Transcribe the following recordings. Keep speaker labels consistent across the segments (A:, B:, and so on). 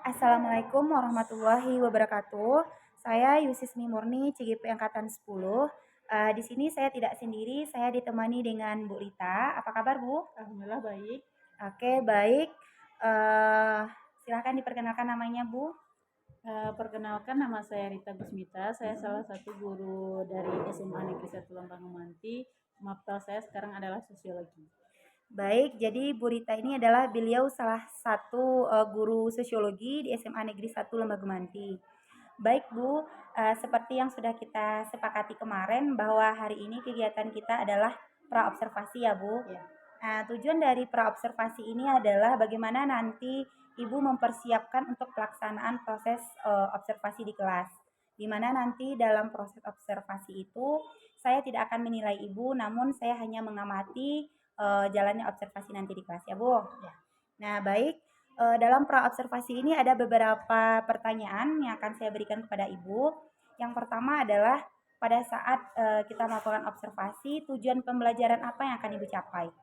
A: Assalamualaikum warahmatullahi wabarakatuh. Saya Yusismi Murni, CGP Angkatan 10. Di sini saya tidak sendiri, saya ditemani dengan Bu Rita. Apa kabar, Bu?
B: Alhamdulillah baik.
A: Oke, baik. Silakan diperkenalkan namanya, Bu.
B: Perkenalkan, nama saya Rita Gusmita. Saya salah satu guru dari SMA Negeri 1 Lembang Manti. Mapel saya sekarang adalah sosiologi.
A: Baik, jadi Bu Rita ini adalah beliau salah satu guru sosiologi di SMA Negeri 1 Lembagemanti. Baik Bu, seperti yang sudah kita sepakati kemarin bahwa hari ini kegiatan kita adalah praobservasi ya Bu.
B: Ya.
A: Tujuan dari praobservasi ini adalah bagaimana nanti Ibu mempersiapkan untuk pelaksanaan proses observasi di kelas. Di mana nanti dalam proses observasi itu saya tidak akan menilai Ibu, namun saya hanya mengamati jalannya observasi nanti di kelas ya Bu.
B: Ya.
A: Nah baik, dalam praobservasi ini ada beberapa pertanyaan yang akan saya berikan kepada Ibu. Yang pertama adalah pada saat kita melakukan observasi, tujuan pembelajaran apa yang akan Ibu capai?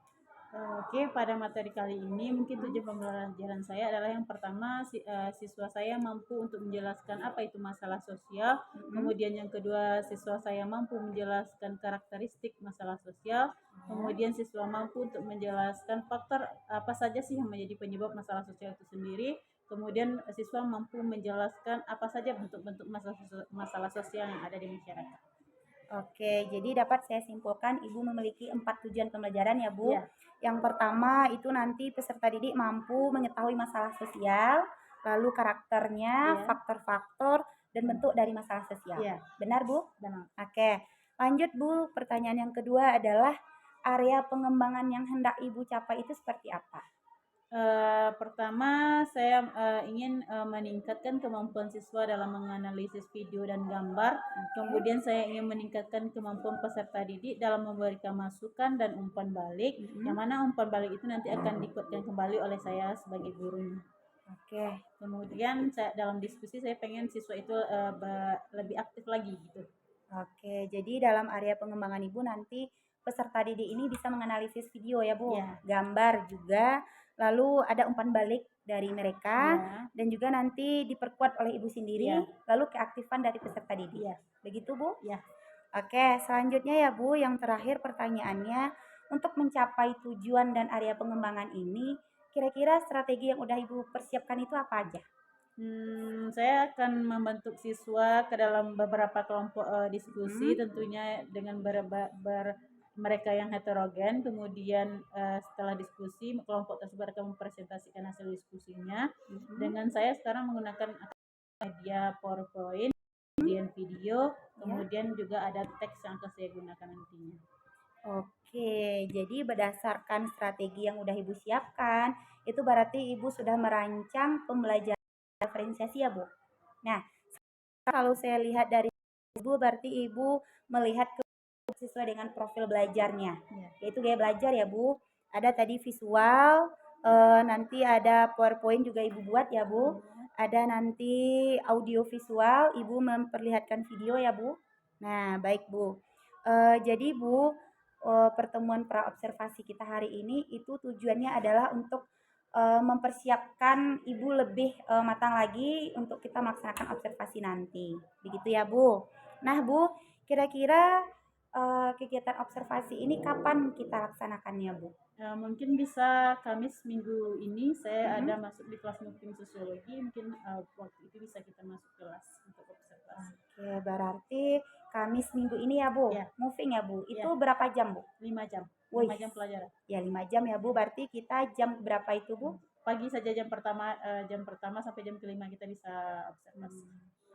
B: Oke, pada materi kali ini mungkin tujuan pembelajaran saya adalah yang pertama siswa saya mampu untuk menjelaskan apa itu masalah sosial. Kemudian yang kedua, siswa saya mampu menjelaskan karakteristik masalah sosial. Kemudian siswa mampu untuk menjelaskan faktor apa saja sih yang menjadi penyebab masalah sosial itu sendiri. Kemudian siswa mampu menjelaskan apa saja bentuk-bentuk masalah sosial yang ada di masyarakat.
A: Oke, jadi dapat saya simpulkan Ibu memiliki 4 tujuan pembelajaran ya Bu.
B: Ya.
A: Yang pertama itu nanti peserta didik mampu mengetahui masalah sosial, lalu karakternya,
B: Ya.
A: faktor-faktor, dan bentuk dari masalah sosial.
B: Ya.
A: Benar Bu?
B: Benar.
A: Oke, lanjut Bu. Pertanyaan yang kedua adalah area pengembangan yang hendak Ibu capai itu seperti apa?
B: Pertama, saya ingin meningkatkan kemampuan siswa dalam menganalisis video dan gambar. Kemudian saya ingin meningkatkan kemampuan peserta didik dalam memberikan masukan dan umpan balik, yang mana umpan balik itu nanti akan dikuatkan kembali oleh saya sebagai gurunya.
A: Oke.
B: Kemudian dalam diskusi saya pengen siswa itu lebih aktif lagi gitu.
A: Oke, jadi dalam area pengembangan Ibu nanti peserta didik ini bisa menganalisis video ya Bu,
B: Ya.
A: gambar juga, lalu ada umpan balik dari mereka,
B: Ya.
A: dan juga nanti diperkuat oleh Ibu sendiri,
B: Ya.
A: lalu keaktifan dari peserta didik.
B: Ya.
A: Begitu Bu?
B: Ya.
A: Oke, selanjutnya ya Bu, yang terakhir pertanyaannya, untuk mencapai tujuan dan area pengembangan ini, kira-kira strategi yang udah Ibu persiapkan itu apa aja?
B: Saya akan membentuk siswa ke dalam beberapa kelompok diskusi, tentunya dengan mereka yang heterogen. Kemudian setelah diskusi, kelompok tersebut akan mempresentasikan hasil diskusinya. Dengan saya sekarang menggunakan media PowerPoint, kemudian video, kemudian juga ada teks yang akan saya gunakan nantinya.
A: Oke, jadi berdasarkan strategi yang udah Ibu siapkan, itu berarti Ibu sudah merancang pembelajaran diferensiasi ya, Bu? Nah, kalau saya lihat dari Ibu, berarti Ibu melihat ke sesuai dengan profil belajarnya, yaitu gaya belajar ya, Bu. Ada tadi visual, nanti ada PowerPoint juga Ibu buat ya, Bu. Ada nanti audio visual, Ibu memperlihatkan video ya, Bu. Nah, baik, Bu. Jadi, Bu, pertemuan praobservasi kita hari ini itu tujuannya adalah untuk mempersiapkan Ibu lebih matang lagi untuk kita melaksanakan observasi nanti. Begitu ya, Bu. Nah, Bu, kira-kira kegiatan observasi ini kapan kita laksanakannya, Bu?
B: Mungkin bisa Kamis minggu ini saya ada masuk di kelas moving sosiologi, mungkin waktu itu bisa kita masuk kelas untuk observasi.
A: Oke, berarti Kamis minggu ini ya, Bu?
B: Ya.
A: Moving ya, Bu? Itu
B: Ya.
A: berapa jam, Bu?
B: 5 jam.
A: Wih.
B: 5 jam pelajaran.
A: Ya, 5 jam ya, Bu. Berarti kita jam berapa itu, Bu?
B: Pagi saja jam pertama sampai jam kelima kita bisa observasi.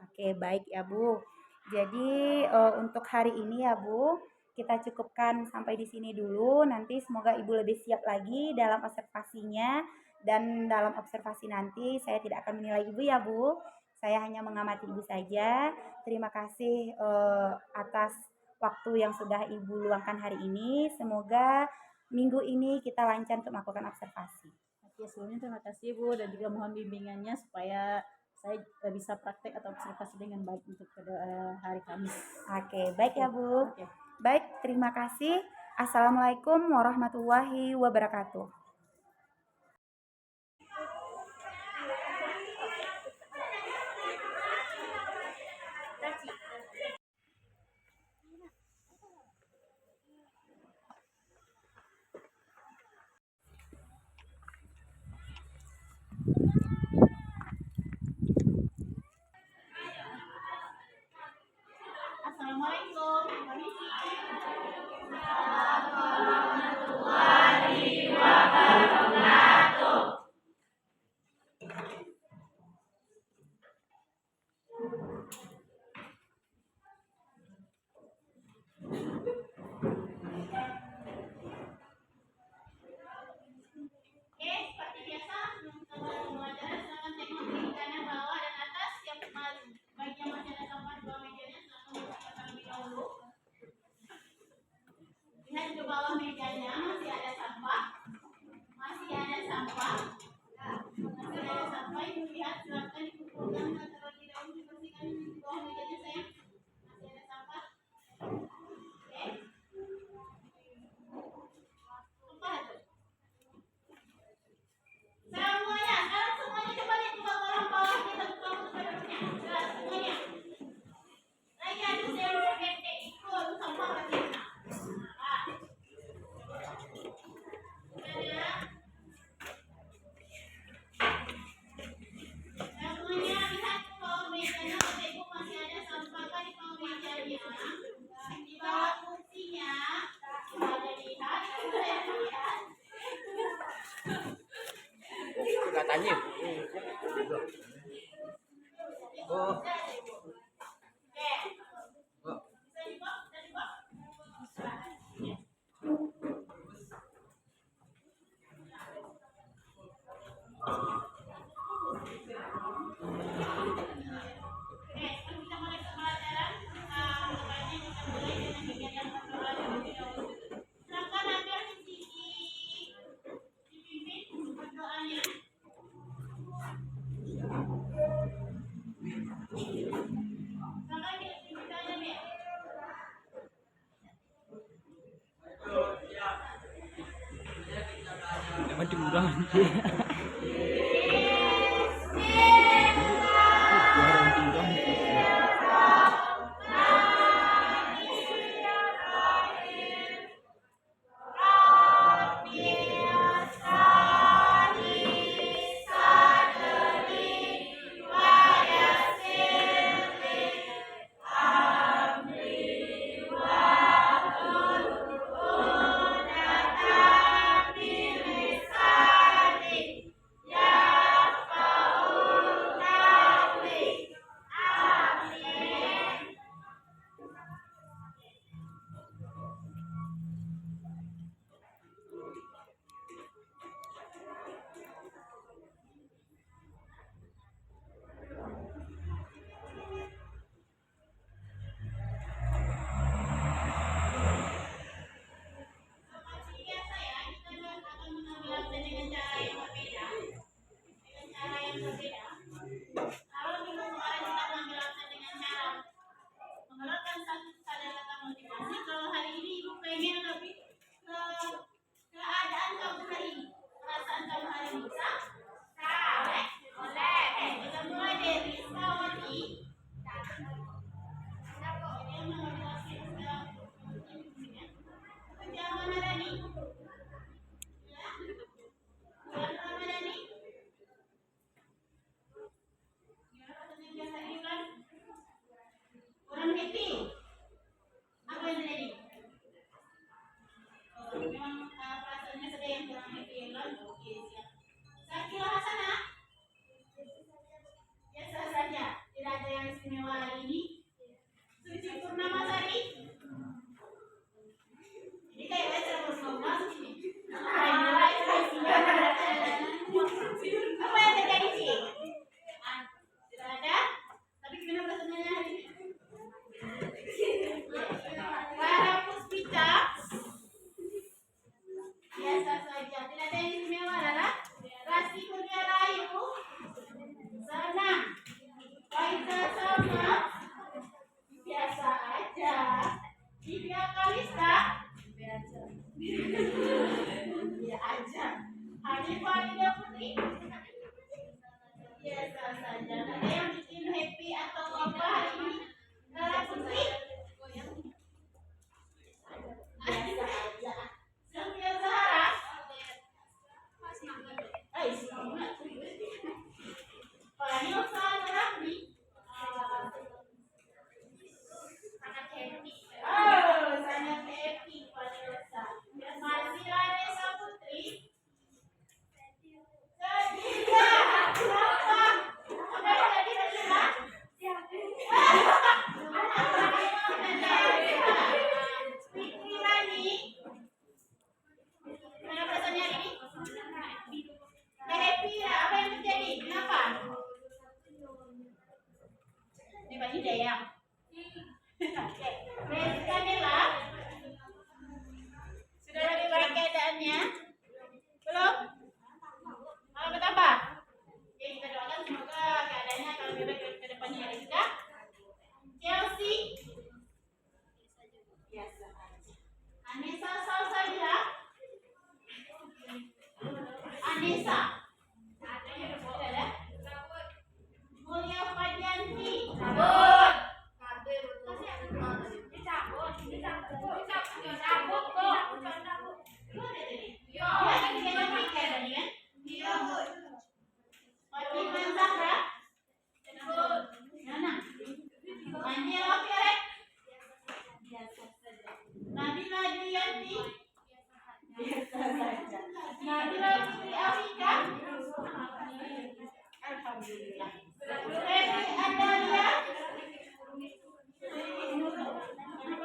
A: Oke, baik ya, Bu. Jadi untuk hari ini ya, Bu, kita cukupkan sampai di sini dulu. Nanti semoga Ibu lebih siap lagi dalam observasinya, dan dalam observasi nanti saya tidak akan menilai Ibu ya, Bu. Saya hanya mengamati Ibu saja. Terima kasih atas waktu yang sudah Ibu luangkan hari ini. Semoga minggu ini kita lancar untuk melakukan observasi.
B: Oke, sebelumnya terima kasih Bu, dan juga mohon bimbingannya supaya saya bisa praktek atau observasi dengan baik untuk hari Kamis.
A: Oke, baik ya Bu.
B: Oke.
A: Baik, terima kasih. Assalamualaikum warahmatullahi wabarakatuh.
B: silakan dikumpulkan terlebih dahulu, dibersihkan di bawah mejanya sayang. Masih ada sampah. Oke. Tumpah tuh. Semuanya, sekarang semuanya coba lihat buka kolam bawah kita buka duduknya. Semuanya. Lagi ada serum bete itu sama kasihnya. Ah. Ada. Semuanya lihat ke bawah mejanya, Bapak Ibu masih ada sampah kan di bawah mejanya. Di bawah kursinya. Ada lihat, saya lihat.
C: Katanya. Oh. Emang curang. Kurang happy. Apa yang terjadi? Memang perasaannya sedang yang kurang happy kan? Oke, siap. Sakila Hasanah? Biasa saja. Tidak ada yang istimewa hari ini. Suci Purnamasari? Ini kayak baca bersama sini. Apa yang terjadi sih? Tidak ada. Tapi gimana perasaannya hari ini? Para Puspita? Biasa saja. Tidak ada yang istimewa, Lala. Rasti Kurnia Rayu? Senang. Faizal sama? Biasa aja. Divya Kalista? Biasa. Dia aja. Hanifah Ida Putri? Biasa saja. Ada yang bikin happy atau apa hari ini? Lala Putri? Biasa aja. Sylvia Zahara? Semangat. Vanessa Rahmi? Sangat happy. Oh, sangat happy Vanessa. Marsila Desa Putri? Sedih. Kenapa? Apa yang tadi sedih? Fitri Rani? Gimana perasaannya hari ini? Nggak happy ya? Apa yang terjadi? Kenapa? Ini bagi daya. Oke. Rizka Nela? Sudah lebih baik keadaannya? Belum? Malah bertambah? Oke, kita doakan semoga Anda lihat?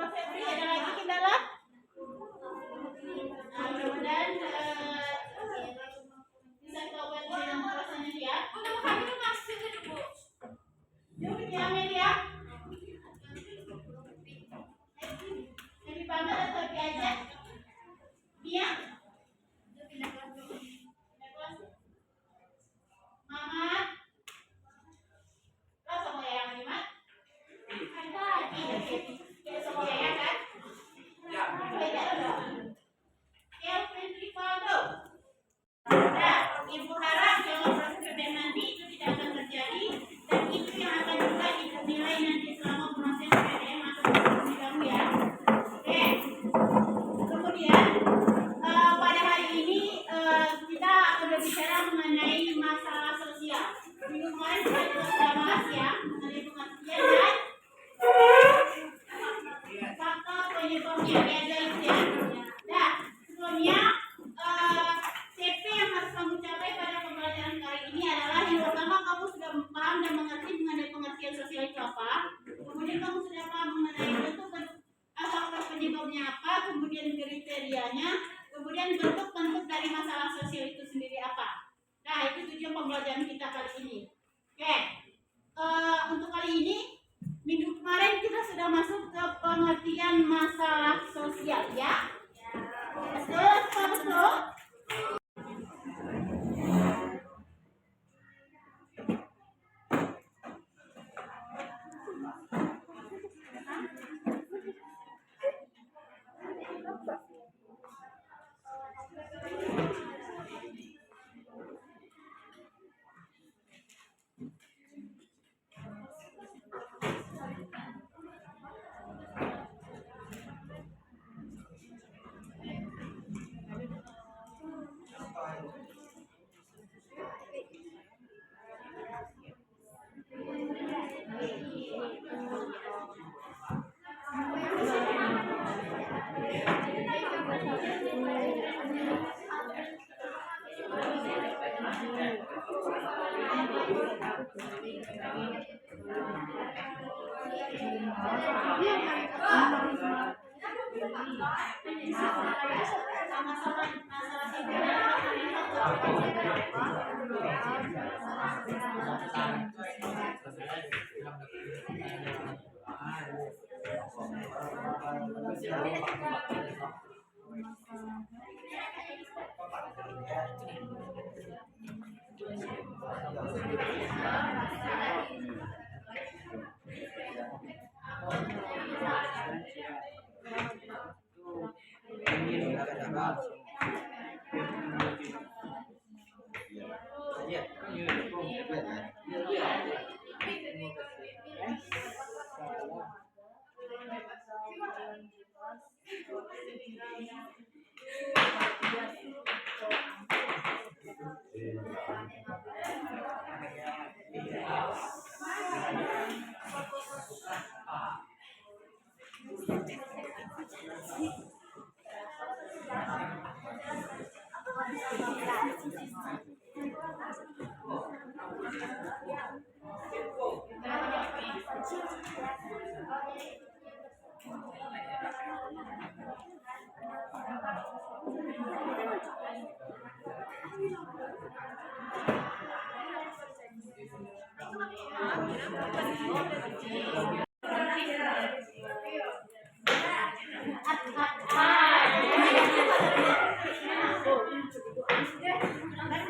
C: Febri, ada lagi kendala? Nah, mudah-mudahan bisa coba dengan rasanya ya. Ya, Amelia. Lebih banget atau lebih aja? Dia? Mama? Lo sama yang ini, Mat? Kita sama ya kan? Beda dong. Kelvin Rivaldo. Nah, Ibu harap kalau proses PPN nanti itu tidak akan terjadi dan itu yang akan juga dinilai nanti selama proses PPN atau proses kamu ya. Oke. Kemudian pada hari ini kita akan berbicara mengenai masalah sosial. Minggu kemarin kita juga sudah bahas ya mengenai pengertian dan faktor penyebabnya ya guys ya. Nah, sebelumnya CP yang harus kamu capai pada pembelajaran kali ini adalah yang pertama kamu sudah paham dan mengerti mengenai pengertian sosial itu apa. Kemudian kamu sudah paham mengenai bentuk faktor penyebabnya apa, kemudian kriterianya, kemudian bentuk-bentuk dari masalah sosial itu sendiri apa. Nah, itu tujuan pembelajaran kita kali ini. Oke, untuk kali ini minggu kemarin kita sudah masuk ke pengertian masalah sosial ya. Betul, betul.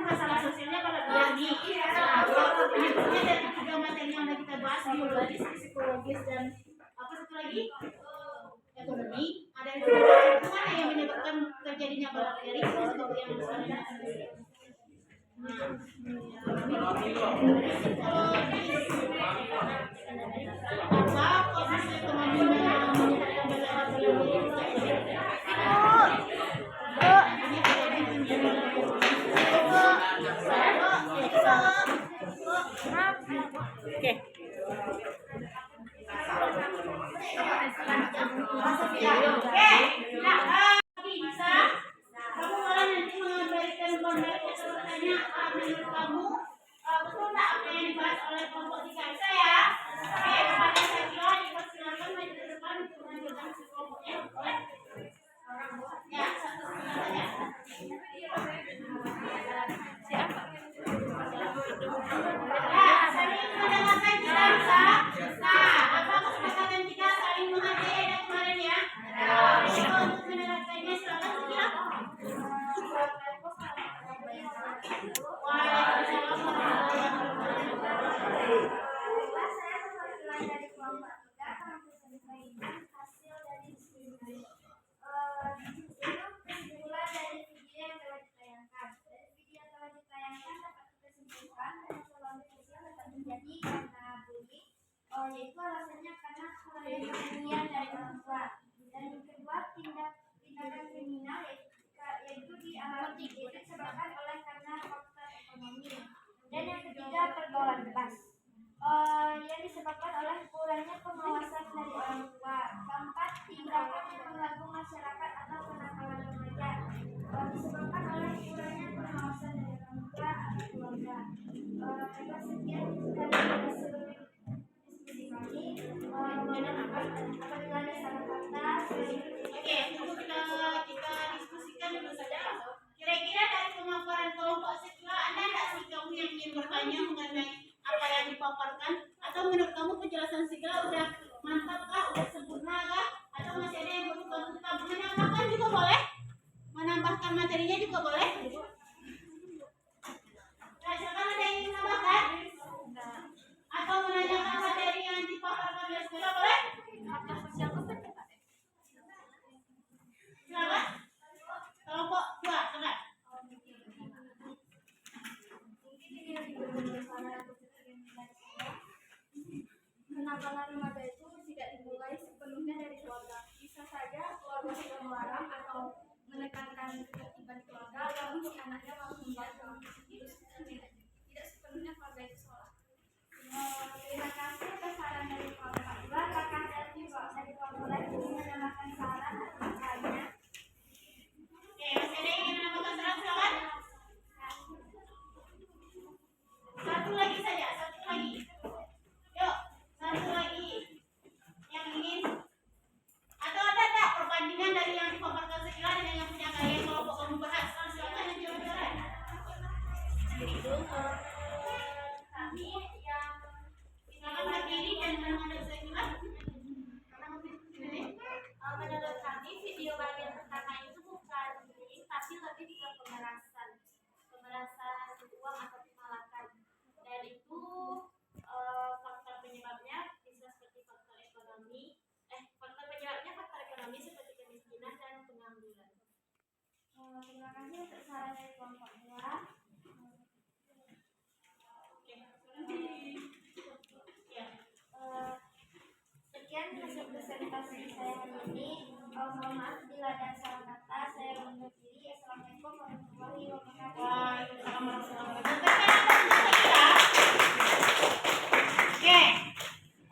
C: Masalah sosialnya kalau ini penyebabnya dari tiga materi yang sudah kita bahas, biologis, psikologis, dan apa satu lagi ekonomi. Ada hubungan yang menyebabkan terjadinya bakteri seperti yang misalnya kamu betul tak apa yang
D: terjadi karena bullying, yaitu alasannya karena kurangnya perhatian dari orang tua. Dan yang kedua, tindakan kriminal yaitu disebabkan oleh karena faktor ekonomi. Dan yang ketiga, pergaulan bebas yang disebabkan oleh kurangnya pengawasan dari orang tua. Keempat, tindakan yang mengganggu masyarakat atau kenakalan remaja disebabkan oleh kurangnya pengawasan dari orang tua atau keluarga. Baiklah, sekian dari diskusi kami. Apabila ada salah kata,
C: Oke, untuk kita diskusikan dulu saja. Kira-kira dari pemaparan kelompok sekilas, ada nggak sih kamu yang ingin bertanya mengenai apa yang dipaparkan? Atau menurut kamu penjelasan segala udah mantap kah, udah sempurna kah? Atau masih ada yang perlu kamu menambahkan juga boleh? Menambahkan materinya juga boleh? Nah, silakan ada yang ingin menambahkan? Atau menanyakan materi yang dipaparkan oleh segala boleh? Silakan. Kelompok 2, silakan.
D: kenakalan remaja itu tidak dimulai sepenuhnya dari keluarga. Bisa saja keluarga sudah melarang atau menekankan ketertiban keluarga, lalu anaknya malah membangkang. Itu tidak sepenuhnya keluarga itu salah. Terima kasih atas saran dari kelompok 2. Apakah dari kelompok lain ingin menambahkan saran atau lainnya?
C: Oke, masih ada yang ingin menambahkan saran, silakan. Satu lagi saja, satu lagi. Yuk, satu lagi. Yang ingin atau ada nggak perbandingan dari yang dipaparkan sekilas dengan yang punya kalian kelompok kamu bahas? Silakan yang jawab saran.
D: Kami yang
C: Silakan berdiri dan menghadap sekilas.
D: menurut kami video bagian pertama itu bukan bullying, tapi lebih ke pemerasan uang atau pemalakan. Dan itu faktor penyebabnya bisa seperti faktor ekonomi. Faktor penyebabnya faktor ekonomi seperti kemiskinan dan pengangguran. Terima kasih untuk saran dari kelompok 2. Sekian hasil presentasi saya hari ini. Mohon maaf bila ada salah kata. Saya undur diri. Assalamualaikum warahmatullahi wabarakatuh.
C: Waalaikumsalam warahmatullahi wabarakatuh. Oke,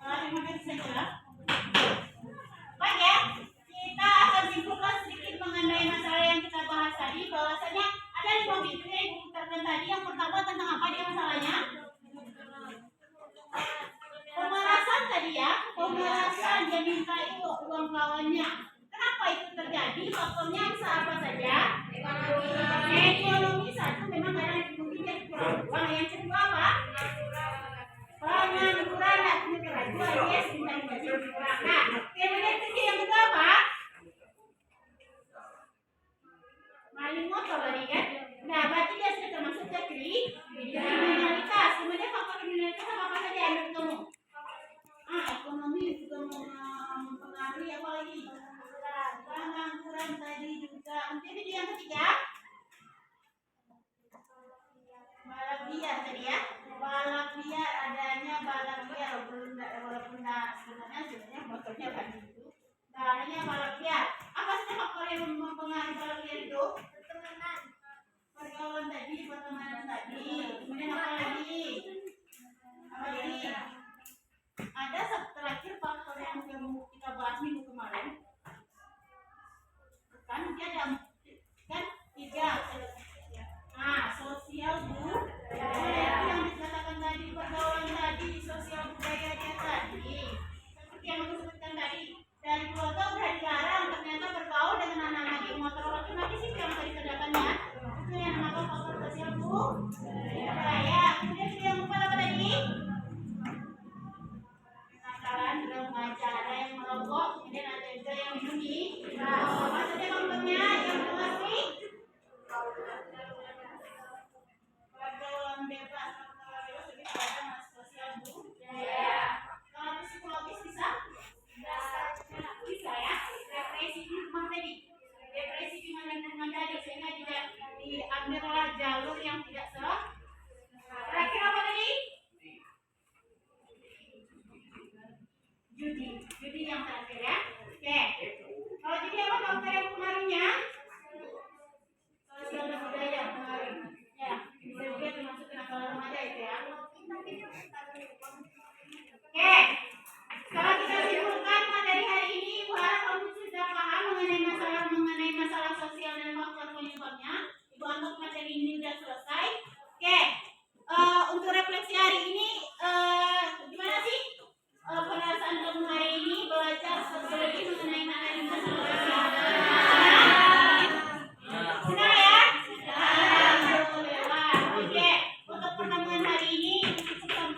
C: terima kasih sekilas. Baik ya, kita akan simpulkan sedikit mengenai masalah yang kita bahas tadi. Bahwasanya ada 5 video yang diputarkan tadi. Yang pertama tentang apa dia masalahnya? Pemerasan tadi ya, pemerasan dia minta itu uang kawannya. Kenapa itu terjadi? Faktornya bisa apa saja? Ekonomi satu, memang kadang mungkin dia kurang uang. Yang kedua apa? Pengangguran, tidak punya kerajuan, yes, minta gaji kurang. Nah, kemudian yang kedua apa? Maling motor tadi kan? Nah, berarti dia sudah termasuk kriminalitas. Kemudian faktor kriminalitas apa saja menurut kamu? Ekonomi juga mempengaruhi, apa lagi? Pengangguran tadi juga. Kemudian video yang ketiga, balap liar tadi ya. Balap liar, adanya balap liar walaupun sebenarnya motornya tadi itu. Adanya balap liar. Apa saja faktor yang mempengaruhi balap liar itu? Pergaulan tadi, pertemanan tadi. Kemudian apa lagi? Apa lagi? Ada satu terakhir faktor yang kita bahas minggu kemarin. Kan dia ada kan 3. Sosial budaya yang dikatakan tadi, pergaulan tadi, sosial budaya dia tadi. Seperti yang aku sebutkan tadi, dari keluarga udah dilarang ternyata bergaul dengan anak-anak geng motor laki-laki sih yang tadi kerjakannya. Itu yang namanya faktor sosial budaya. Kemudian Oke, setelah kita simpulkan materi hari ini, Ibu harap kamu sudah paham mengenai masalah sosial dan faktor penyebabnya. Ibu anggap materi ini sudah selesai. Oke, untuk refleksi hari ini, gimana sih perasaan kamu hari ini belajar sosiologi mengenai materi masalah sosial? Senang ya? Alhamdulillah. Oke, untuk pertemuan hari ini cukup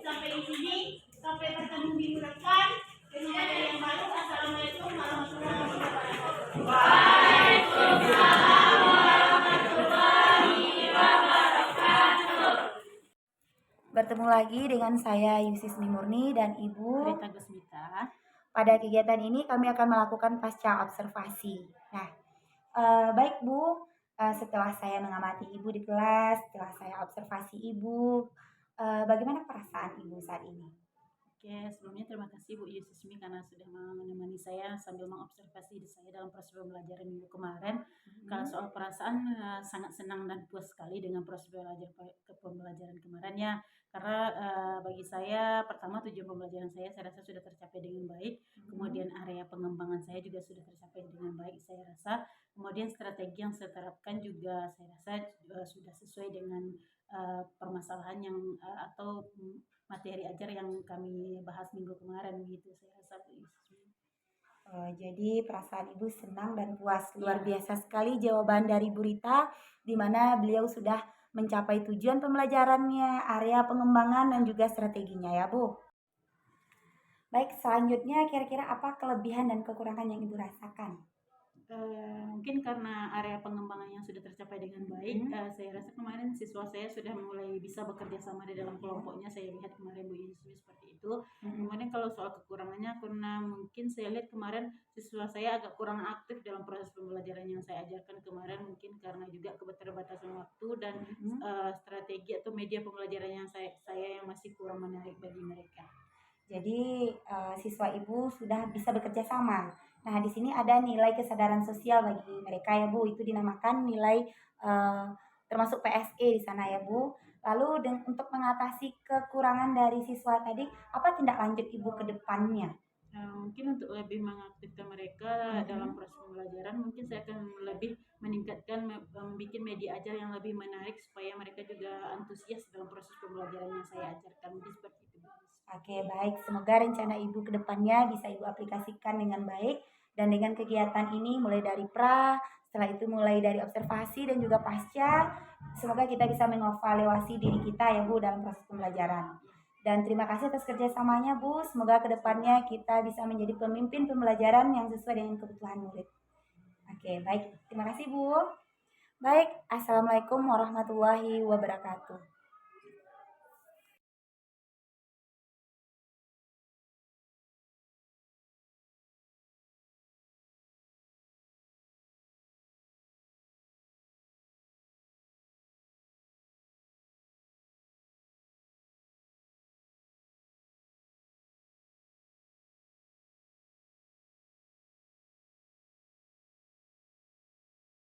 C: sampai di sini. Sampai bertemu minggu depan dengan materi yang baru. Assalamualaikum warahmatullahi wabarakatuh.
A: Bertemu lagi dengan saya Yusismi Murni dan Ibu.
B: Rita Gusmita.
A: Pada kegiatan ini kami akan melakukan pasca observasi. Nah, baik Bu, setelah saya mengamati Ibu di kelas, setelah saya observasi Ibu, bagaimana perasaan Ibu saat ini?
B: Oke, sebelumnya terima kasih Bu Yusismi karena sudah menemani saya sambil mengobservasi saya dalam proses pembelajaran minggu kemarin. Kalau soal perasaan sangat senang dan puas sekali dengan proses pembelajaran kemarin ya. Karena bagi saya pertama tujuan pembelajaran saya rasa sudah tercapai dengan baik. Kemudian area pengembangan saya juga sudah tercapai dengan baik saya rasa. Kemudian strategi yang saya terapkan juga saya rasa sudah sesuai dengan permasalahan yang atau materi ajar yang kami bahas minggu kemarin gitu saya rasa Bu Yusismi.
A: Jadi perasaan Ibu senang dan puas. Luar biasa sekali jawaban dari Bu Rita, di mana beliau sudah mencapai tujuan pembelajarannya, area pengembangan dan juga strateginya ya Bu. Baik, selanjutnya kira-kira apa kelebihan dan kekurangan yang Ibu rasakan?
B: Mungkin karena area pengembangan yang sudah tercapai dengan baik, saya rasa kemarin siswa saya sudah mulai bisa bekerja sama di dalam kelompoknya. Saya lihat kemarin Bu Yusmi seperti itu. Kemudian kalau soal kekurangannya, karena mungkin saya lihat kemarin siswa saya agak kurang aktif dalam proses pembelajaran yang saya ajarkan kemarin, mungkin karena juga keterbatasan waktu dan strategi atau media pembelajaran yang saya yang masih kurang menarik bagi mereka.
A: Jadi siswa Ibu sudah bisa bekerja sama. Nah, di sini ada nilai kesadaran sosial bagi mereka ya Bu. Itu dinamakan nilai termasuk PSE di sana ya Bu. Lalu untuk mengatasi kekurangan dari siswa tadi, apa tindak lanjut Ibu ke depannya?
B: Mungkin untuk lebih mengaktifkan mereka dalam proses pembelajaran, mungkin saya akan lebih meningkatkan membuat media ajar yang lebih menarik supaya mereka juga antusias dalam proses pembelajaran yang saya ajarkan. Mungkin seperti itu.
A: Oke, baik. Semoga rencana Ibu ke depannya bisa Ibu aplikasikan dengan baik. Dan dengan kegiatan ini mulai dari setelah itu mulai dari observasi dan juga pasca, semoga kita bisa mengevaluasi diri kita ya Bu dalam proses pembelajaran. Dan terima kasih atas kerjasamanya Bu. Semoga ke depannya kita bisa menjadi pemimpin pembelajaran yang sesuai dengan kebutuhan murid. Oke, baik. Terima kasih Bu. Baik, Assalamualaikum warahmatullahi wabarakatuh.